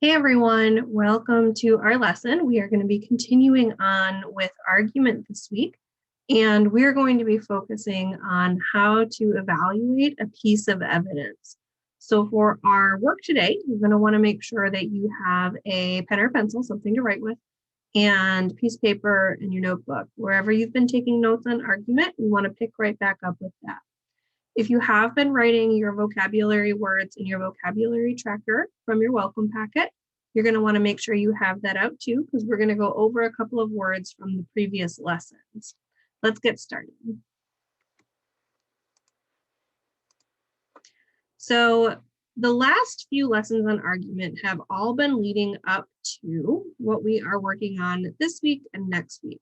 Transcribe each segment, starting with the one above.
Hey everyone, welcome to our lesson. We are going to be continuing on with argument this week, and we're going to be focusing on how to evaluate a piece of evidence. So for our work today, you're going to want to make sure that you have a pen or pencil, something to write with, and piece of paper and your notebook. Wherever you've been taking notes on argument, you want to pick right back up with that. If you have been writing your vocabulary words in your vocabulary tracker from your welcome packet, you're going to want to make sure you have that out too, because we're going to go over a couple of words from the previous lessons. Let's get started. So the last few lessons on argument have all been leading up to what we are working on this week and next week.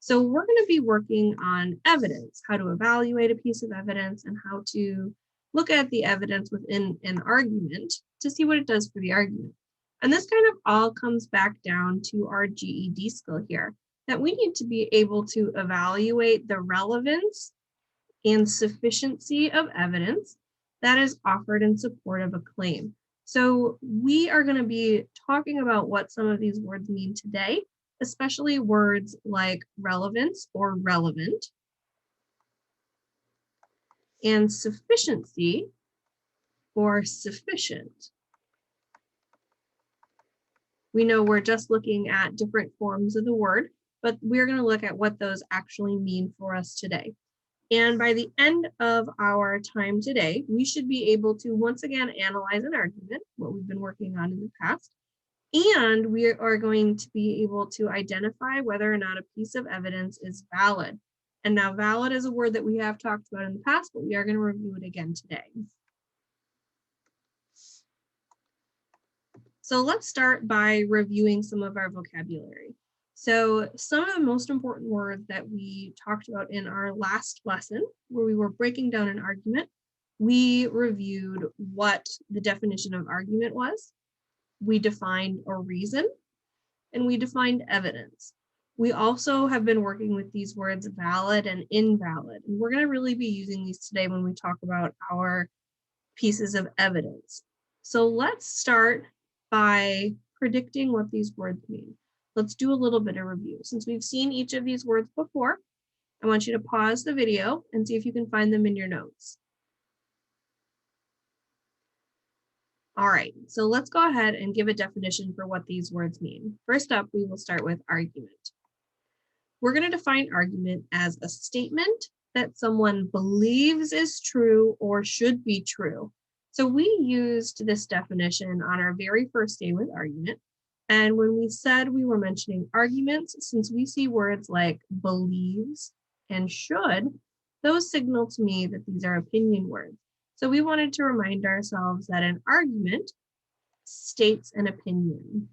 So we're going to be working on evidence, how to evaluate a piece of evidence and how to look at the evidence within an argument to see what it does for the argument. And this kind of all comes back down to our GED skill here, that we need to be able to evaluate the relevance and sufficiency of evidence that is offered in support of a claim. So we are going to be talking about what some of these words mean today, especially words like relevance or relevant, and sufficiency or sufficient. We know we're just looking at different forms of the word, but we're going to look at what those actually mean for us today. And by the end of our time today, we should be able to once again analyze an argument, what we've been working on in the past, and we are going to be able to identify whether or not a piece of evidence is valid. And now valid is a word that we have talked about in the past, but we are going to review it again today. So let's start by reviewing some of our vocabulary. So some of the most important words that we talked about in our last lesson, where we were breaking down an argument, we reviewed what the definition of argument was. We defined a reason, and we defined evidence. We also have been working with these words valid and invalid, and we're going to really be using these today when we talk about our pieces of evidence. So let's start by predicting what these words mean. Let's do a little bit of review. Since we've seen each of these words before, I want you to pause the video and see if you can find them in your notes. All right, so let's go ahead and give a definition for what these words mean. First up, we will start with argument. We're going to define argument as a statement that someone believes is true or should be true. So we used this definition on our very first day with argument. And when we said we were mentioning arguments, since we see words like believes and should, those signal to me that these are opinion words. So we wanted to remind ourselves that an argument states an opinion.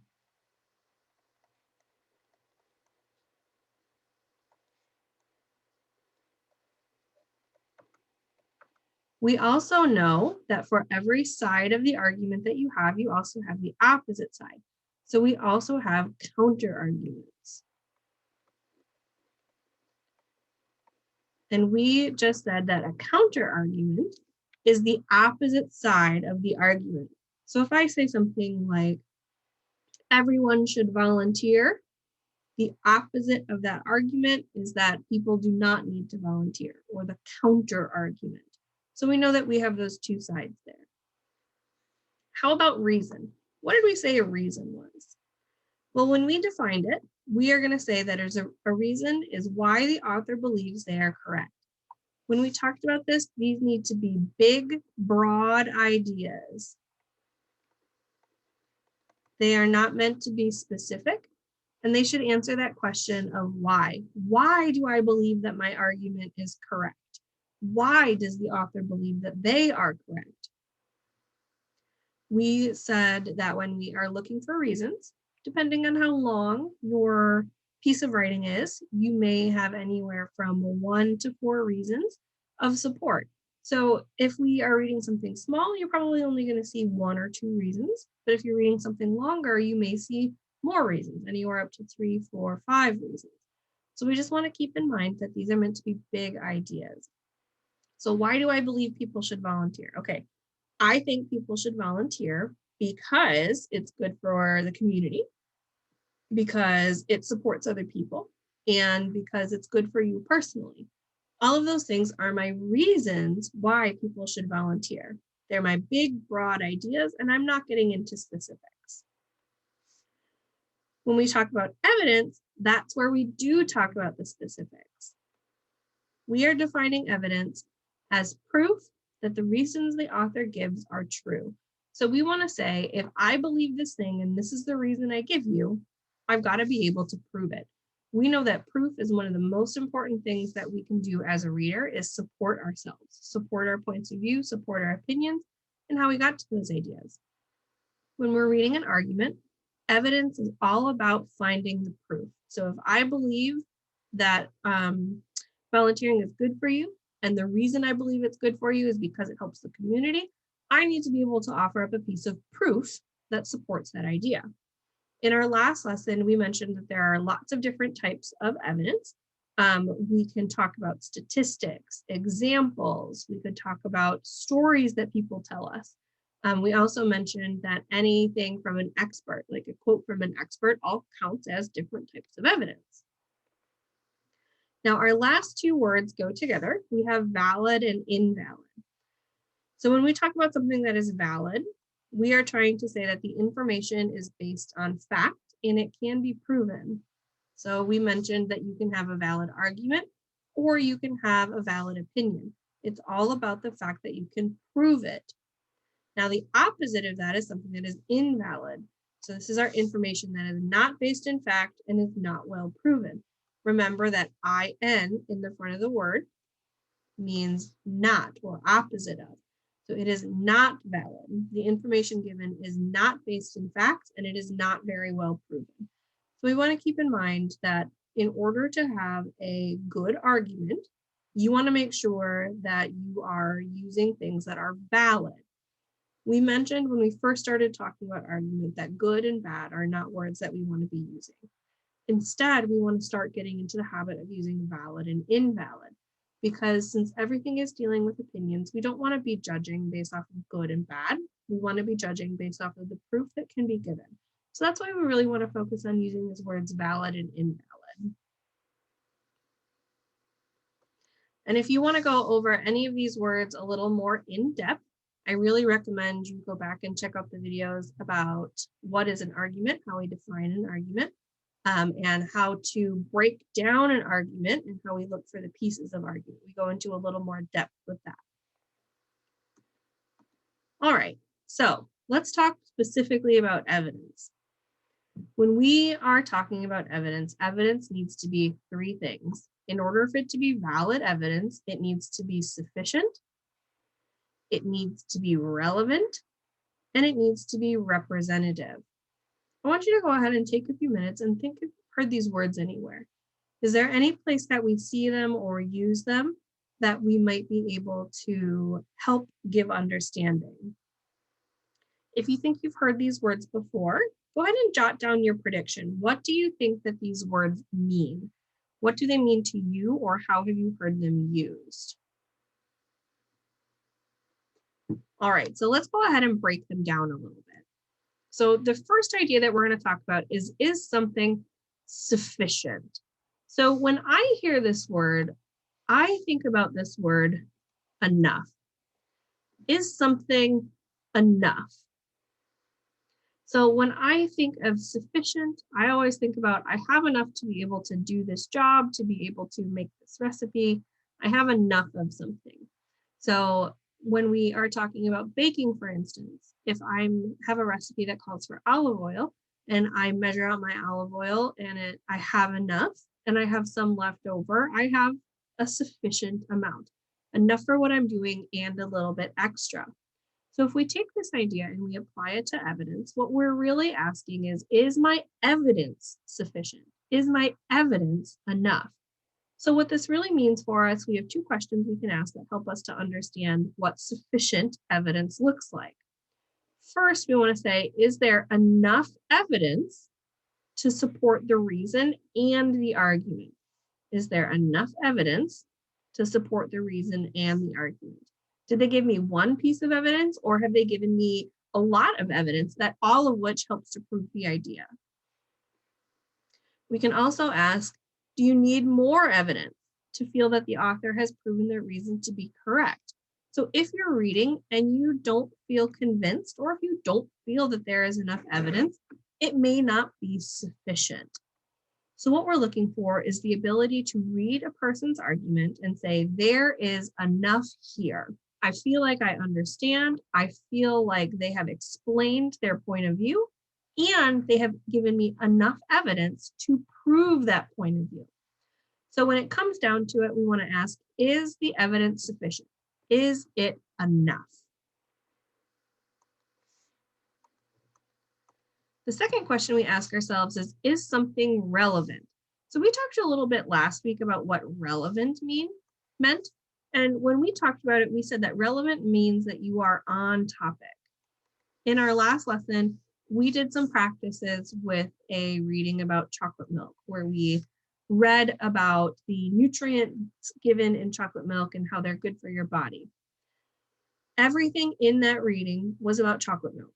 We also know that for every side of the argument that you also have the opposite side. So we also have counter arguments. And we just said that a counter argument is the opposite side of the argument. So if I say something like, everyone should volunteer, the opposite of that argument is that people do not need to volunteer, or the counter argument. So we know that we have those two sides there. How about reason? What did we say a reason was? Well, when we defined it, we are going to say that a reason is why the author believes they are correct. When we talked about this, these need to be big, broad ideas. They are not meant to be specific, and they should answer that question of why. Why do I believe that my argument is correct? Why does the author believe that they are correct? We said that when we are looking for reasons, depending on how long your piece of writing is, you may have anywhere from 1 to 4 reasons of support. So if we are reading something small, you're probably only going to see 1 or 2 reasons. But if you're reading something longer, you may see more reasons, anywhere up to 3, 4, 5 reasons. So we just want to keep in mind that these are meant to be big ideas. So why do I believe people should volunteer? Okay, I think people should volunteer because it's good for the community, because it supports other people, and because it's good for you personally. All of those things are my reasons why people should volunteer. They're my big, broad ideas, and I'm not getting into specifics. When we talk about evidence, that's where we do talk about the specifics. We are defining evidence as proof that the reasons the author gives are true. So we want to say, if I believe this thing and this is the reason I give you, I've got to be able to prove it. We know that proof is one of the most important things that we can do as a reader, is support ourselves, support our points of view, support our opinions, and how we got to those ideas. When we're reading an argument, evidence is all about finding the proof. So if I believe that volunteering is good for you, and the reason I believe it's good for you is because it helps the community, I need to be able to offer up a piece of proof that supports that idea. In our last lesson, we mentioned that there are lots of different types of evidence. We can talk about statistics, examples. We could talk about stories that people tell us. We also mentioned that anything from an expert, like a quote from an expert, all counts as different types of evidence. Now, our last two words go together. We have valid and invalid. So when we talk about something that is valid, we are trying to say that the information is based on fact and it can be proven. So we mentioned that you can have a valid argument or you can have a valid opinion. It's all about the fact that you can prove it. Now, the opposite of that is something that is invalid. So this is our information that is not based in fact and is not well proven. Remember that IN in the front of the word means not or opposite of. So it is not valid. The information given is not based in fact, and it is not very well proven. So we want to keep in mind that in order to have a good argument, you want to make sure that you are using things that are valid. We mentioned when we first started talking about argument that good and bad are not words that we want to be using. Instead, we want to start getting into the habit of using valid and invalid, because since everything is dealing with opinions, we don't want to be judging based off of good and bad. We want to be judging based off of the proof that can be given. So that's why we really want to focus on using these words valid and invalid. And if you want to go over any of these words a little more in depth, I really recommend you go back and check out the videos about what is an argument, how we define an argument, and how to break down an argument and how we look for the pieces of argument. We go into a little more depth with that. All right, so let's talk specifically about evidence. When we are talking about evidence, evidence needs to be three things. In order for it to be valid evidence, it needs to be sufficient, it needs to be relevant, and it needs to be representative. I want you to go ahead and take a few minutes and think if you've heard these words anywhere. Is there any place that we see them or use them that we might be able to help give understanding? If you think you've heard these words before, go ahead and jot down your prediction. What do you think that these words mean? What do they mean to you, or how have you heard them used? All right, so let's go ahead and break them down a little bit. So the first idea that we're going to talk about is something sufficient? So when I hear this word, I think about this word enough. Is something enough? So when I think of sufficient, I always think about I have enough to be able to do this job, to be able to make this recipe. I have enough of something. So when we are talking about baking, for instance, if I have a recipe that calls for olive oil and I measure out my olive oil and I have enough and I have some left over, I have a sufficient amount, enough for what I'm doing and a little bit extra. So if we take this idea and we apply it to evidence, what we're really asking is my evidence sufficient? Is my evidence enough? So what this really means for us, we have two questions we can ask that help us to understand what sufficient evidence looks like. First, we want to say, is there enough evidence to support the reason and the argument? Is there enough evidence to support the reason and the argument? Did they give me one piece of evidence, or have they given me a lot of evidence, that all of which helps to prove the idea. We can also ask, do you need more evidence to feel that the author has proven their reason to be correct? So if you're reading and you don't feel convinced, or if you don't feel that there is enough evidence, it may not be sufficient. So what we're looking for is the ability to read a person's argument and say, there is enough here. I feel like I understand. I feel like they have explained their point of view, and they have given me enough evidence to prove that point of view. So when it comes down to it, we want to ask, is the evidence sufficient? Is it enough? The second question we ask ourselves is something relevant? So we talked a little bit last week about what relevant meant. And when we talked about it, we said that relevant means that you are on topic. In our last lesson, we did some practices with a reading about chocolate milk, where we read about the nutrients given in chocolate milk and how they're good for your body. Everything in that reading was about chocolate milk.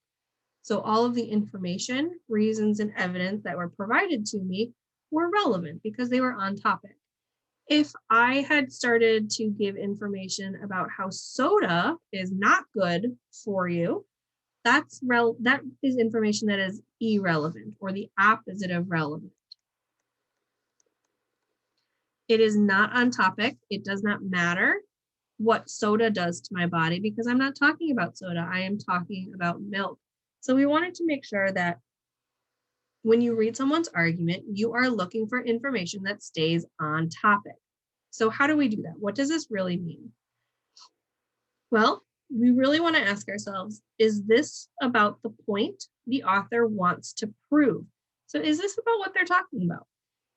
So all of the information, reasons, and evidence that were provided to me were relevant because they were on topic. If I had started to give information about how soda is not good for you, that is information that is irrelevant, or the opposite of relevant. It is not on topic. It does not matter what soda does to my body, because I'm not talking about soda. I am talking about milk. So we wanted to make sure that when you read someone's argument, you are looking for information that stays on topic. So how do we do that? What does this really mean? Well, we really want to ask ourselves, is this about the point the author wants to prove? So is this about what they're talking about?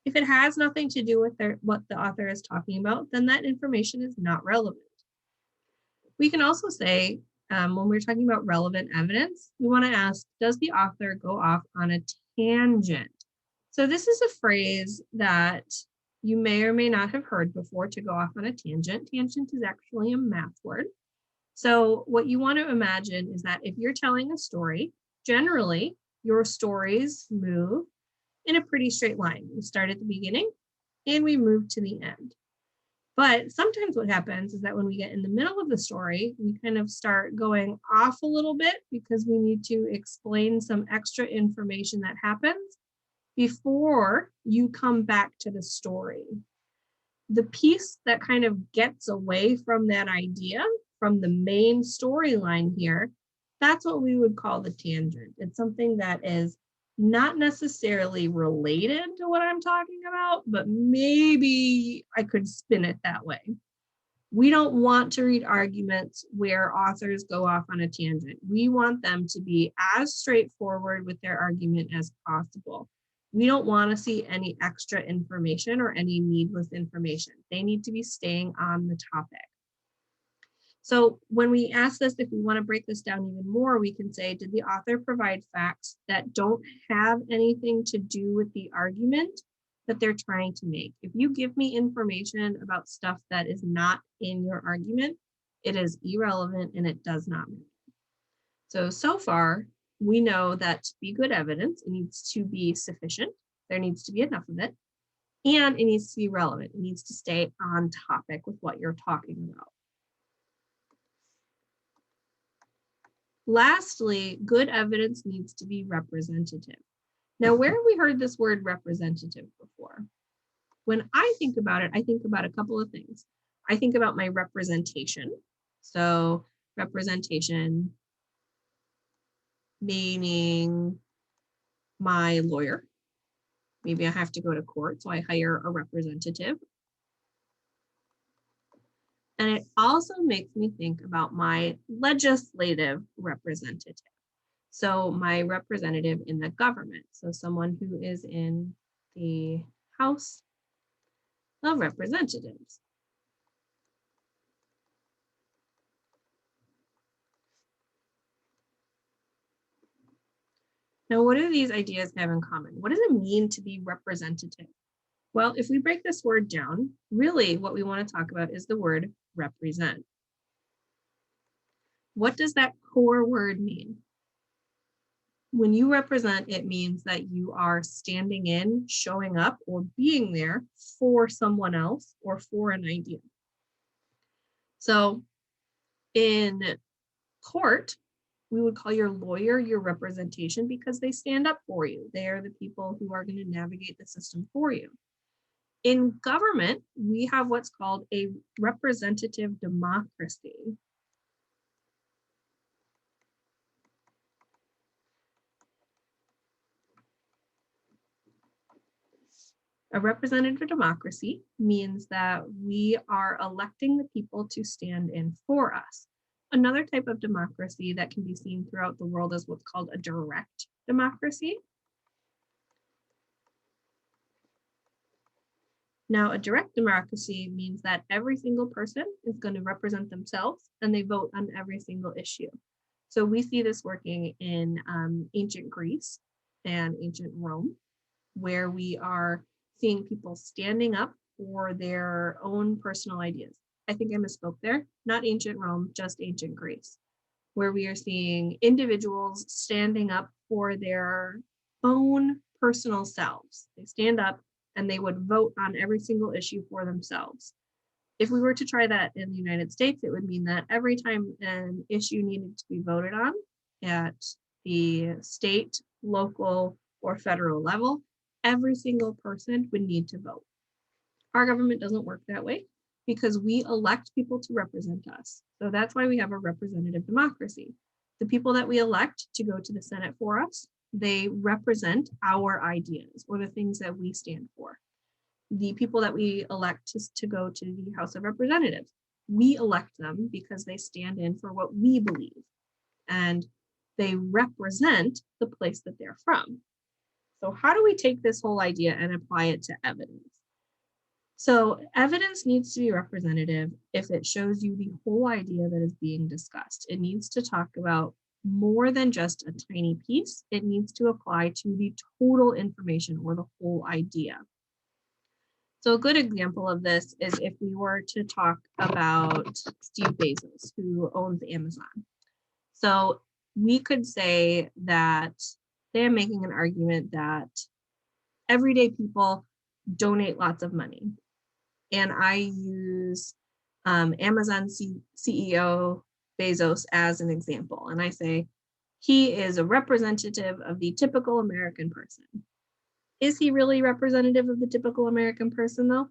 If it has nothing to do with what the author is talking about, then that information is not relevant. We can also say, when we're talking about relevant evidence, we want to ask, does the author go off on a tangent? So this is a phrase that you may or may not have heard before, to go off on a tangent. Tangent is actually a math word. So what you want to imagine is that if you're telling a story, generally your stories move in a pretty straight line. We start at the beginning and we move to the end. But sometimes what happens is that when we get in the middle of the story, we kind of start going off a little bit because we need to explain some extra information that happens before you come back to the story. The piece that kind of gets away from that idea, from the main storyline here, that's what we would call the tangent. It's something that is not necessarily related to what I'm talking about, but maybe I could spin it that way. We don't want to read arguments where authors go off on a tangent. We want them to be as straightforward with their argument as possible. We don't want to see any extra information or any needless information. They need to be staying on the topic. So when we ask this, if we want to break this down even more, we can say, did the author provide facts that don't have anything to do with the argument that they're trying to make? If you give me information about stuff that is not in your argument, it is irrelevant and it does not matter. So far, we know that to be good evidence, it needs to be sufficient. There needs to be enough of it, and it needs to be relevant. It needs to stay on topic with what you're talking about. Lastly, good evidence needs to be representative. Now, where have we heard this word representative before? When I think about it, I think about a couple of things. I think about my representation. So representation meaning my lawyer. Maybe I have to go to court, so I hire a representative. And it also makes me think about my legislative representative. So my representative in the government. So someone who is in the House of Representatives. Now, what do these ideas have in common? What does it mean to be representative? Well, if we break this word down, really what we want to talk about is the word represent. What does that core word mean? When you represent, it means that you are standing in, showing up, or being there for someone else or for an idea. So in court, we would call your lawyer your representation because they stand up for you. They are the people who are going to navigate the system for you. In government, we have what's called a representative democracy. A representative democracy means that we are electing the people to stand in for us. Another type of democracy that can be seen throughout the world is what's called a direct democracy. Now, a direct democracy means that every single person is going to represent themselves and they vote on every single issue. So we see this working in ancient Greece and ancient Rome, where we are seeing people standing up for their own personal ideas. I think I misspoke there, not ancient Rome, just ancient Greece, where we are seeing individuals standing up for their own personal selves. They stand up and they would vote on every single issue for themselves. If we were to try that in the United States, it would mean that every time an issue needed to be voted on at the state, local, or federal level, every single person would need to vote. Our government doesn't work that way because we elect people to represent us. So that's why we have a representative democracy. The people that we elect to go to the Senate for us, they represent our ideas or the things that we stand for. The people that we elect to go to the House of Representatives, we elect them because they stand in for what we believe and they represent the place that they're from. So how do we take this whole idea and apply it to evidence? So evidence needs to be representative if it shows you the whole idea that is being discussed. It needs to talk about more than just a tiny piece. It needs to apply to the total information or the whole idea. So a good example of this is if we were to talk about Steve Bezos, who owns Amazon. So we could say that they are making an argument that everyday people donate lots of money. And I use Amazon CEO Bezos as an example. And I say, he is a representative of the typical American person. Is he really representative of the typical American person though?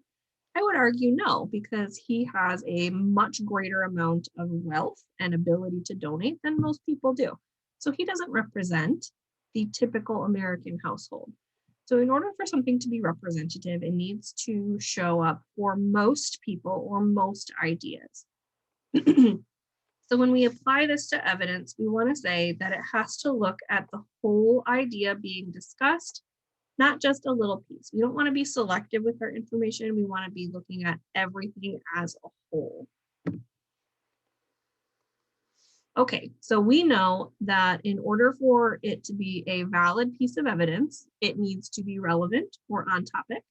I would argue no, because he has a much greater amount of wealth and ability to donate than most people do. So he doesn't represent the typical American household. So in order for something to be representative, it needs to show up for most people or most ideas. So when we apply this to evidence, we want to say that it has to look at the whole idea being discussed, not just a little piece. We don't want to be selective with our information. We want to be looking at everything as a whole. Okay, so we know that in order for it to be a valid piece of evidence, it needs to be relevant or on topic.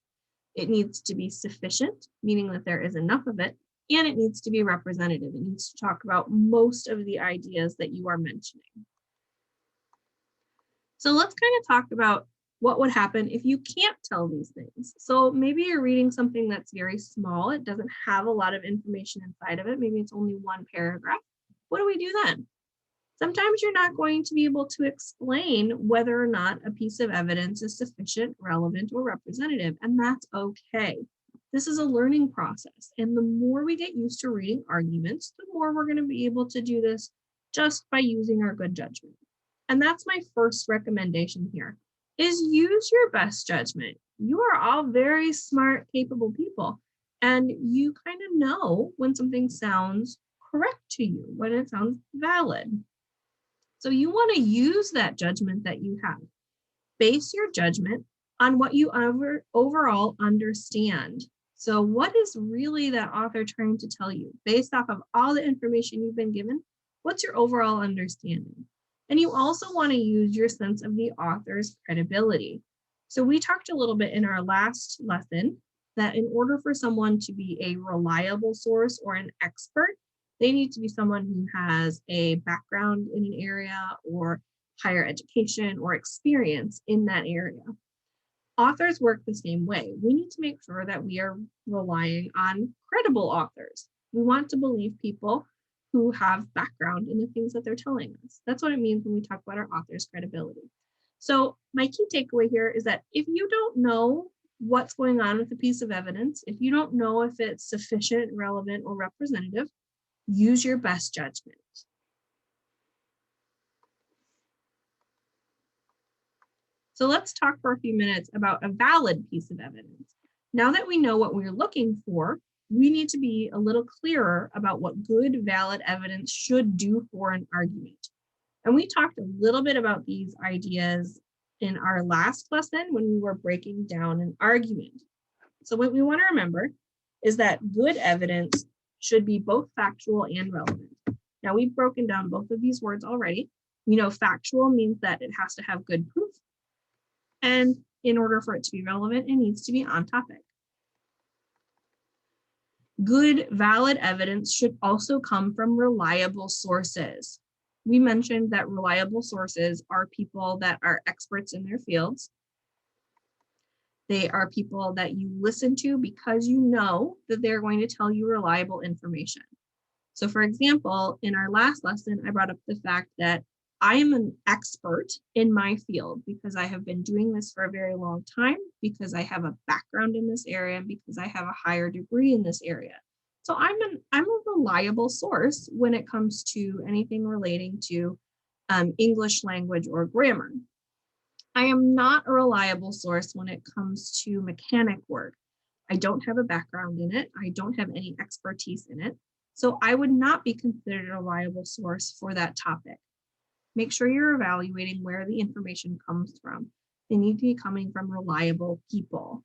It needs to be sufficient, meaning that there is enough of it, and it needs to be representative. It needs to talk about most of the ideas that you are mentioning. So let's kind of talk about what would happen if you can't tell these things. So maybe you're reading something that's very small. It doesn't have a lot of information inside of it. Maybe it's only one paragraph. What do we do then? Sometimes you're not going to be able to explain whether or not a piece of evidence is sufficient, relevant, or representative, and that's okay. This is a learning process, and the more we get used to reading arguments, the more we're going to be able to do this just by using our good judgment. And that's my first recommendation here, is use your best judgment. You are all very smart, capable people, and you kind of know when something sounds correct to you, when it sounds valid. So you want to use that judgment that you have. Base your judgment on what you overall understand. So what is really that author trying to tell you? Based off of all the information you've been given, what's your overall understanding? And you also want to use your sense of the author's credibility. So we talked a little bit in our last lesson that in order for someone to be a reliable source or an expert, they need to be someone who has a background in an area or higher education or experience in that area. Authors work the same way. We need to make sure that we are relying on credible authors. We want to believe people who have background in the things that they're telling us. That's what it means when we talk about our author's credibility. So my key takeaway here is that if you don't know what's going on with a piece of evidence, if you don't know if it's sufficient, relevant, or representative, use your best judgment. So let's talk for a few minutes about a valid piece of evidence. Now that we know what we're looking for, we need to be a little clearer about what good, valid evidence should do for an argument. And we talked a little bit about these ideas in our last lesson when we were breaking down an argument. So what we want to remember is that good evidence should be both factual and relevant. Now we've broken down both of these words already. We know factual means that it has to have good proof. And in order for it to be relevant, it needs to be on topic. Good, valid evidence should also come from reliable sources. We mentioned that reliable sources are people that are experts in their fields. They are people that you listen to because you know that they're going to tell you reliable information. So for example, in our last lesson, I brought up the fact that I am an expert in my field because I have been doing this for a very long time, because I have a background in this area, and because I have a higher degree in this area. So I'm a reliable source when it comes to anything relating to English language or grammar. I am not a reliable source when it comes to mechanic work. I don't have a background in it. I don't have any expertise in it. So I would not be considered a reliable source for that topic. Make sure you're evaluating where the information comes from. They need to be coming from reliable people.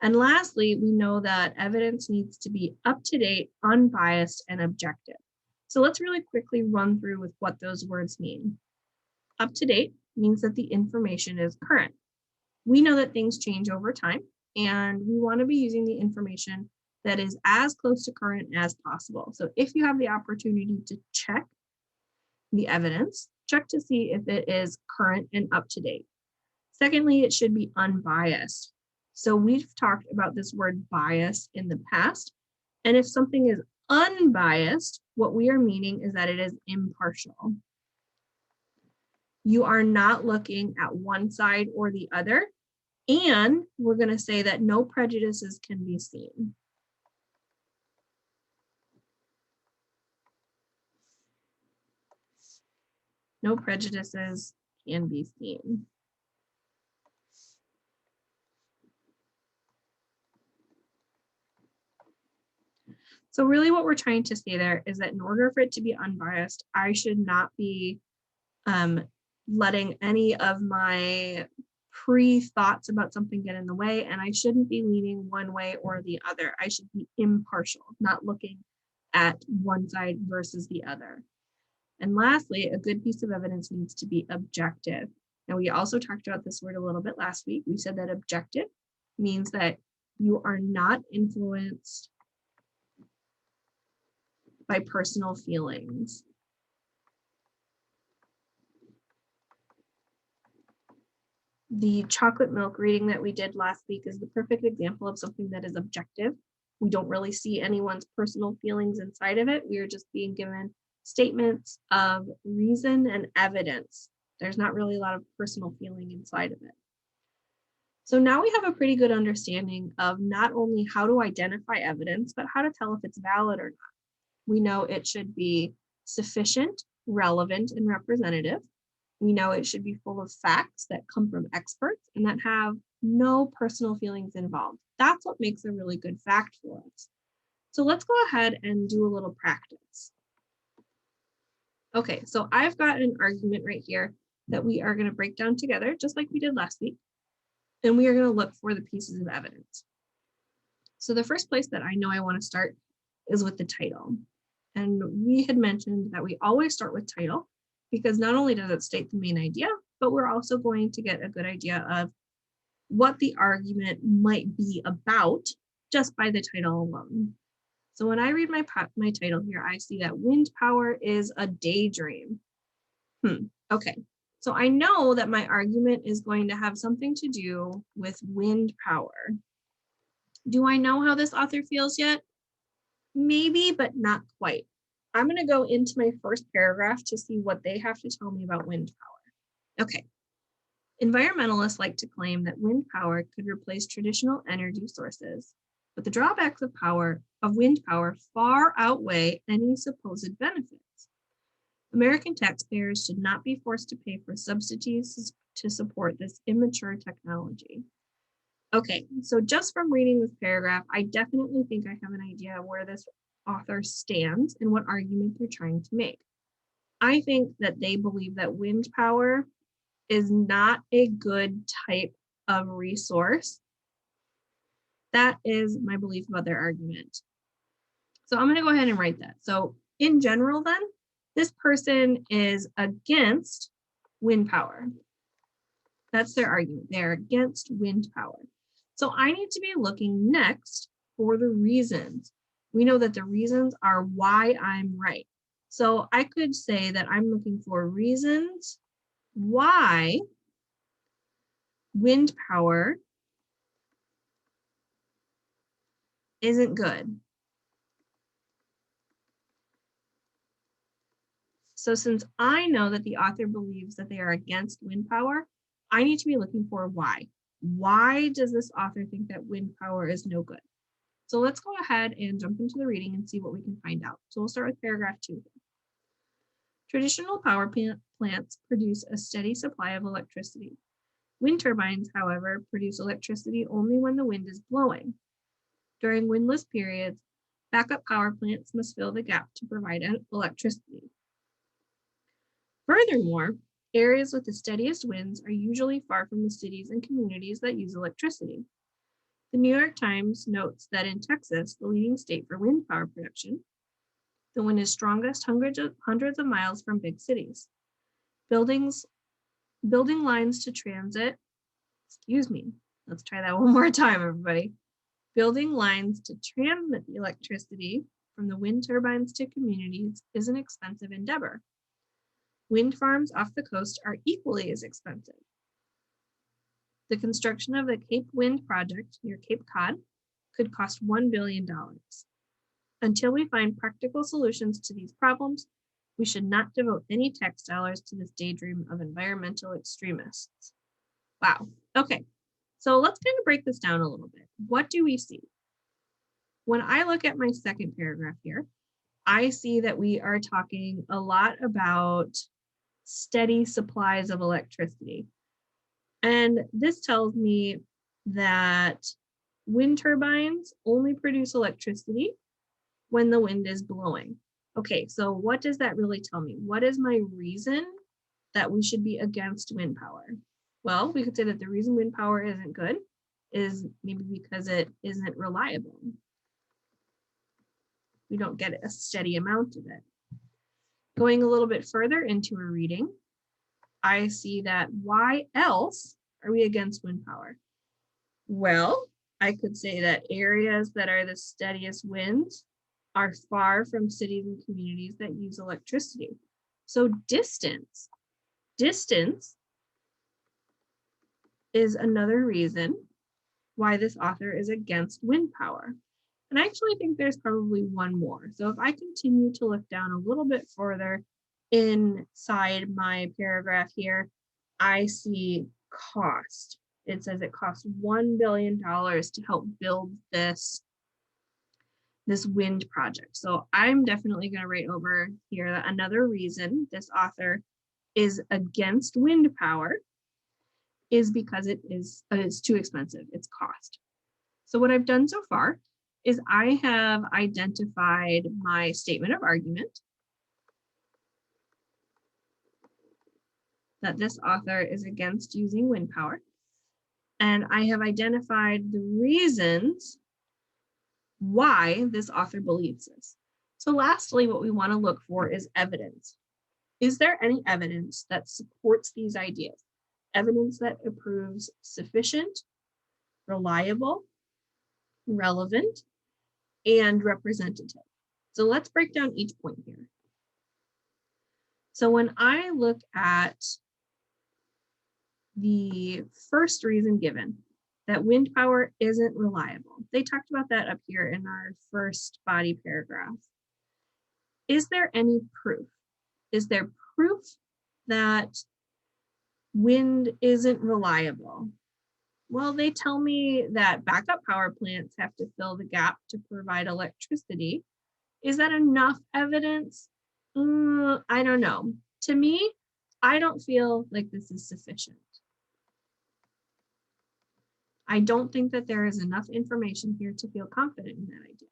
And lastly, we know that evidence needs to be up to date, unbiased, and objective. So let's really quickly run through with what those words mean. Up to date means that the information is current. We know that things change over time, and we want to be using the information that is as close to current as possible. So if you have the opportunity to check the evidence, check to see if it is current and up to date. Secondly, it should be unbiased. So we've talked about this word bias in the past. And if something is unbiased, what we are meaning is that it is impartial. You are not looking at one side or the other. And we're going to say that no prejudices can be seen. No prejudices can be seen. So really what we're trying to say there is that in order for it to be unbiased, I should not be letting any of my pre-thoughts about something get in the way, and I shouldn't be leaning one way or the other. I should be impartial, not looking at one side versus the other. And lastly, a good piece of evidence needs to be objective. Now, we also talked about this word a little bit last week. We said that objective means that you are not influenced by personal feelings. The chocolate milk reading that we did last week is the perfect example of something that is objective. We don't really see anyone's personal feelings inside of it. We are just being given statements of reason and evidence. There's not really a lot of personal feeling inside of it. So now we have a pretty good understanding of not only how to identify evidence, but how to tell if it's valid or not. We know it should be sufficient, relevant, and representative. We know it should be full of facts that come from experts and that have no personal feelings involved. That's what makes a really good fact for us. So let's go ahead and do a little practice. Okay, so I've got an argument right here that we are going to break down together, just like we did last week. And we are going to look for the pieces of evidence. So the first place that I know I want to start is with the title. And we had mentioned that we always start with title because not only does it state the main idea, but we're also going to get a good idea of what the argument might be about just by the title alone. So when I read my title here, I see that wind power is a daydream. Okay, so I know that my argument is going to have something to do with wind power. Do I know how this author feels yet? Maybe, but not quite. I'm going to go into my first paragraph to see what they have to tell me about wind power. Okay. Environmentalists like to claim that wind power could replace traditional energy sources, but the drawbacks of wind power far outweigh any supposed benefits. American taxpayers should not be forced to pay for subsidies to support this immature technology. Okay, so just from reading this paragraph, I definitely think I have an idea where this author stands and what argument they're trying to make. I think that they believe that wind power is not a good type of resource. That is my belief about their argument. So I'm going to go ahead and write that. So in general, then, this person is against wind power. That's their argument. They're against wind power. So I need to be looking next for the reasons. We know that the reasons are why I'm right. So I could say that I'm looking for reasons why wind power isn't good. So since I know that the author believes that they are against wind power, I need to be looking for why. Why does this author think that wind power is no good? So let's go ahead and jump into the reading and see what we can find out. So we'll start with paragraph 2. Traditional power plants produce a steady supply of electricity. Wind turbines, however, produce electricity only when the wind is blowing. During windless periods, backup power plants must fill the gap to provide electricity. Furthermore, areas with the steadiest winds are usually far from the cities and communities that use electricity. The New York Times notes that in Texas, the leading state for wind power production, the wind is strongest hundreds of miles from big cities. Building lines to transit, let's try that one more time, everybody. Building lines to transmit the electricity from the wind turbines to communities is an expensive endeavor. Wind farms off the coast are equally as expensive. The construction of the Cape Wind project near Cape Cod could cost $1 billion. Until we find practical solutions to these problems, we should not devote any tax dollars to this daydream of environmental extremists. Wow. Okay, so let's kind of break this down a little bit. What do we see? When I look at my second paragraph here, I see that we are talking a lot about steady supplies of electricity. And this tells me that wind turbines only produce electricity when the wind is blowing. Okay, so what does that really tell me? What is my reason that we should be against wind power? Well, we could say that the reason wind power isn't good is maybe because it isn't reliable. We don't get a steady amount of it. Going a little bit further into a reading, I see that why else are we against wind power? Well, I could say that areas that are the steadiest winds are far from cities and communities that use electricity. So distance is another reason why this author is against wind power. And I actually think there's probably one more. So if I continue to look down a little bit further inside my paragraph here, I see cost. It says it costs $1 billion to help build this wind project. So I'm definitely going to write over here that another reason this author is against wind power is because it's too expensive. It's cost. So what I've done so far is I have identified my statement of argument that this author is against using wind power. And I have identified the reasons why this author believes this. So lastly, what we want to look for is evidence. Is there any evidence that supports these ideas? Evidence that proves sufficient, reliable, relevant, and representative. So let's break down each point here. So when I look at the first reason given, that wind power isn't reliable, they talked about that up here in our first body paragraph. Is there any proof? Is there proof that wind isn't reliable? Well, they tell me that backup power plants have to fill the gap to provide electricity. Is that enough evidence? I don't know. To me, I don't feel like this is sufficient. I don't think that there is enough information here to feel confident in that idea.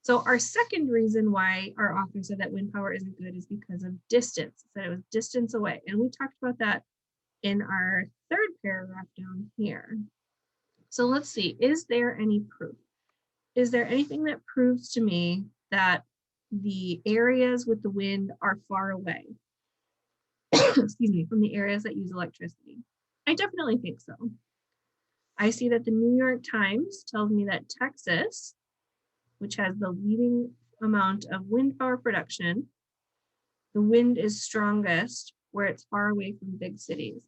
So our second reason why our author said that wind power isn't good is because of distance, that it was distance away. And we talked about that in our third paragraph down here. So let's see, is there any proof? Is there anything that proves to me that the areas with the wind are far away, excuse me, from the areas that use electricity? I definitely think so. I see that the New York Times tells me that Texas, which has the leading amount of wind power production, the wind is strongest where it's far away from big cities.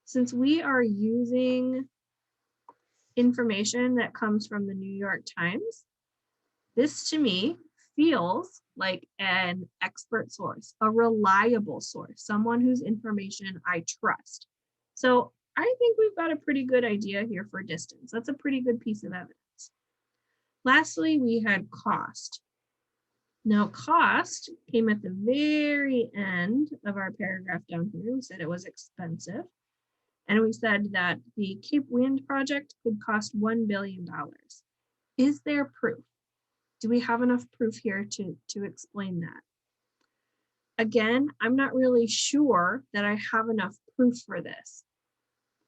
Since we are using information that comes from the New York Times, this to me feels like an expert source, a reliable source, someone whose information I trust. So I think we've got a pretty good idea here for distance. That's a pretty good piece of evidence. Lastly, we had cost. Now, cost came at the very end of our paragraph down here. We said it was expensive. And we said that the Cape Wind project could cost $1 billion. Is there proof? Do we have enough proof here to explain that? Again, I'm not really sure that I have enough proof for this.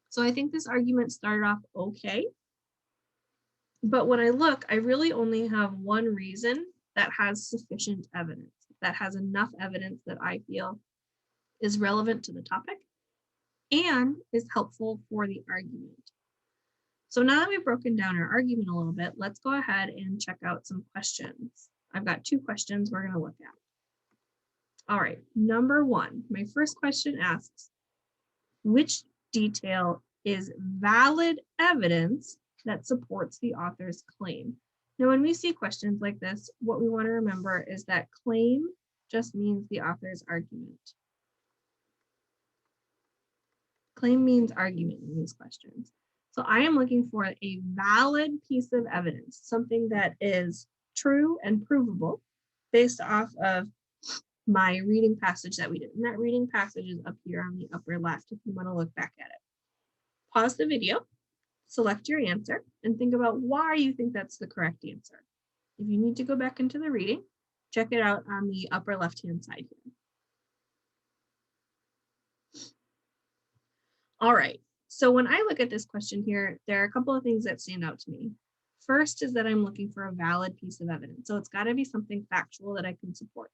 So I think this argument started off okay. But when I look, I really only have one reason that has sufficient evidence, that has enough evidence that I feel is relevant to the topic and is helpful for the argument. So now that we've broken down our argument a little bit, let's go ahead and check out some questions. I've got 2 questions we're going to look at. All right, number 1, my first question asks, which detail is valid evidence that supports the author's claim? Now, when we see questions like this, what we want to remember is that claim just means the author's argument. Claim means argument in these questions. So I am looking for a valid piece of evidence, something that is true and provable based off of my reading passage that we did. And that reading passage is up here on the upper left if you want to look back at it. Pause the video, select your answer, and think about why you think that's the correct answer. If you need to go back into the reading, check it out on the upper left-hand side here. All right, so when I look at this question here, there are a couple of things that stand out to me. First is that I'm looking for a valid piece of evidence. So it's got to be something factual that I can support.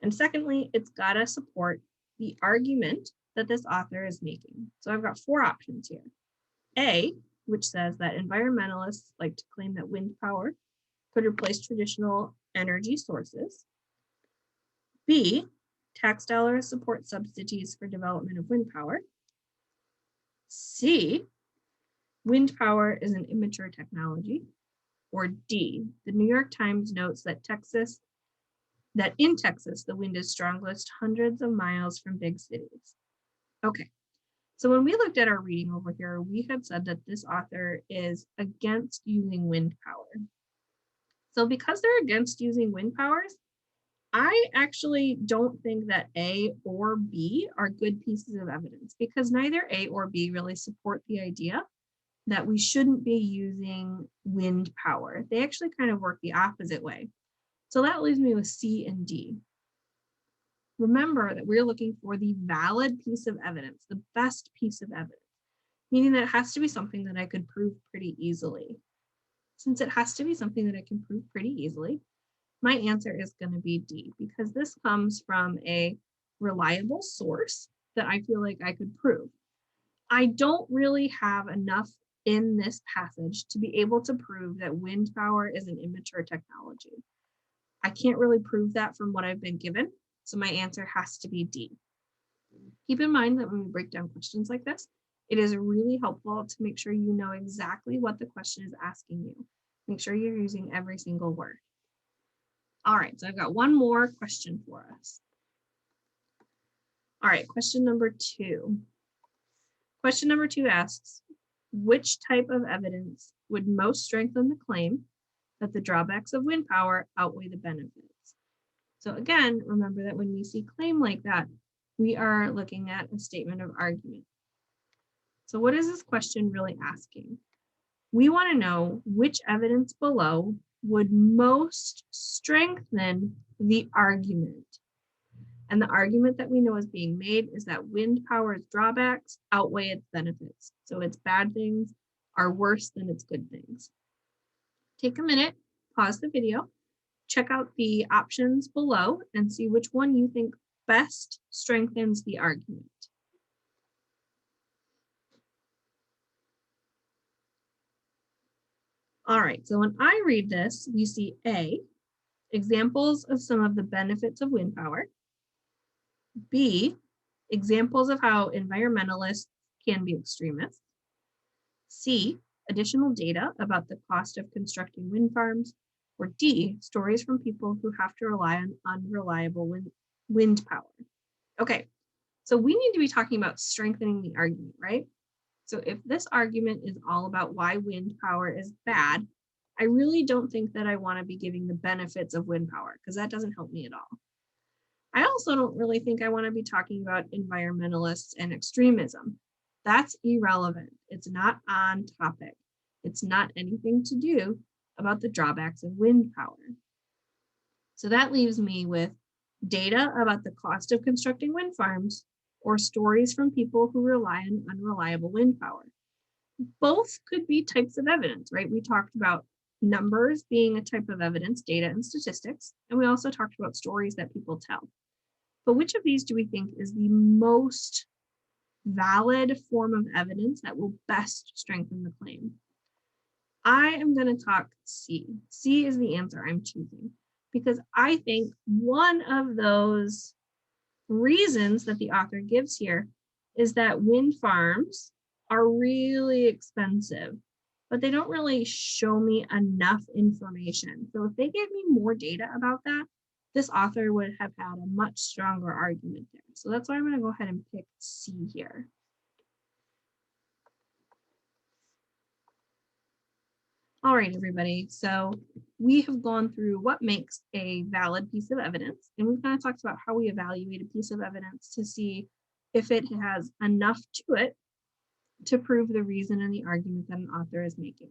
And secondly, it's got to support the argument that this author is making. So I've got 4 options here. A, which says that environmentalists like to claim that wind power could replace traditional energy sources. B, tax dollars support subsidies for development of wind power. C, wind power is an immature technology. Or D, the New York Times notes that in Texas, the wind is strongest hundreds of miles from big cities. Okay, so when we looked at our reading over here, we had said that this author is against using wind power. So because they're against using wind powers, I actually don't think that A or B are good pieces of evidence because neither A or B really support the idea that we shouldn't be using wind power. They actually kind of work the opposite way. So that leaves me with C and D. Remember that we're looking for the valid piece of evidence, the best piece of evidence, meaning that it has to be something that I could prove pretty easily. Since it has to be something that I can prove pretty easily, my answer is going to be D, because this comes from a reliable source that I feel like I could prove. I don't really have enough in this passage to be able to prove that wind power is an immature technology. I can't really prove that from what I've been given. So my answer has to be D. Keep in mind that when we break down questions like this, it is really helpful to make sure you know exactly what the question is asking you. Make sure you're using every single word. All right, so I've got one more question for us. All right, question number 2. Question number 2 asks, which type of evidence would most strengthen the claim that the drawbacks of wind power outweigh the benefits? So again, remember that when we see claim like that, we are looking at a statement of argument. So what is this question really asking? We want to know which evidence below would most strengthen the argument. And the argument that we know is being made is that wind power's drawbacks outweigh its benefits. So its bad things are worse than its good things. Take a minute, pause the video, check out the options below and see which one you think best strengthens the argument. All right, so when I read this, we see A, examples of some of the benefits of wind power. B, examples of how environmentalists can be extremists. C, additional data about the cost of constructing wind farms. Or D, stories from people who have to rely on unreliable wind power. Okay, so we need to be talking about strengthening the argument, right? So if this argument is all about why wind power is bad, I really don't think that I want to be giving the benefits of wind power because that doesn't help me at all. I also don't really think I want to be talking about environmentalists and extremism. That's irrelevant. It's not on topic. It's not anything to do about the drawbacks of wind power. So that leaves me with data about the cost of constructing wind farms or stories from people who rely on unreliable wind power. Both could be types of evidence, right? We talked about numbers being a type of evidence, data and statistics, and we also talked about stories that people tell. But which of these do we think is the most valid form of evidence that will best strengthen the claim? I am going to talk C. C is the answer I'm choosing because I think one of those reasons that the author gives here is that wind farms are really expensive, but they don't really show me enough information. So if they gave me more data about that, this author would have had a much stronger argument there. So that's why I'm going to go ahead and pick C here. All right, everybody. So we have gone through what makes a valid piece of evidence, and we've kind of talked about how we evaluate a piece of evidence to see if it has enough to it to prove the reason and the argument that an author is making.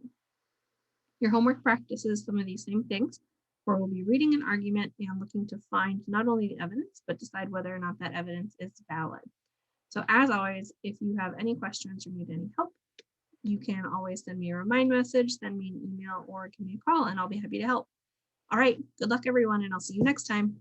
Your homework practices some of these same things, where we'll be reading an argument and looking to find not only the evidence, but decide whether or not that evidence is valid. So as always, if you have any questions or need any help, you can always send me a remind message, send me an email, or give me a call, and I'll be happy to help. All right, good luck, everyone, and I'll see you next time.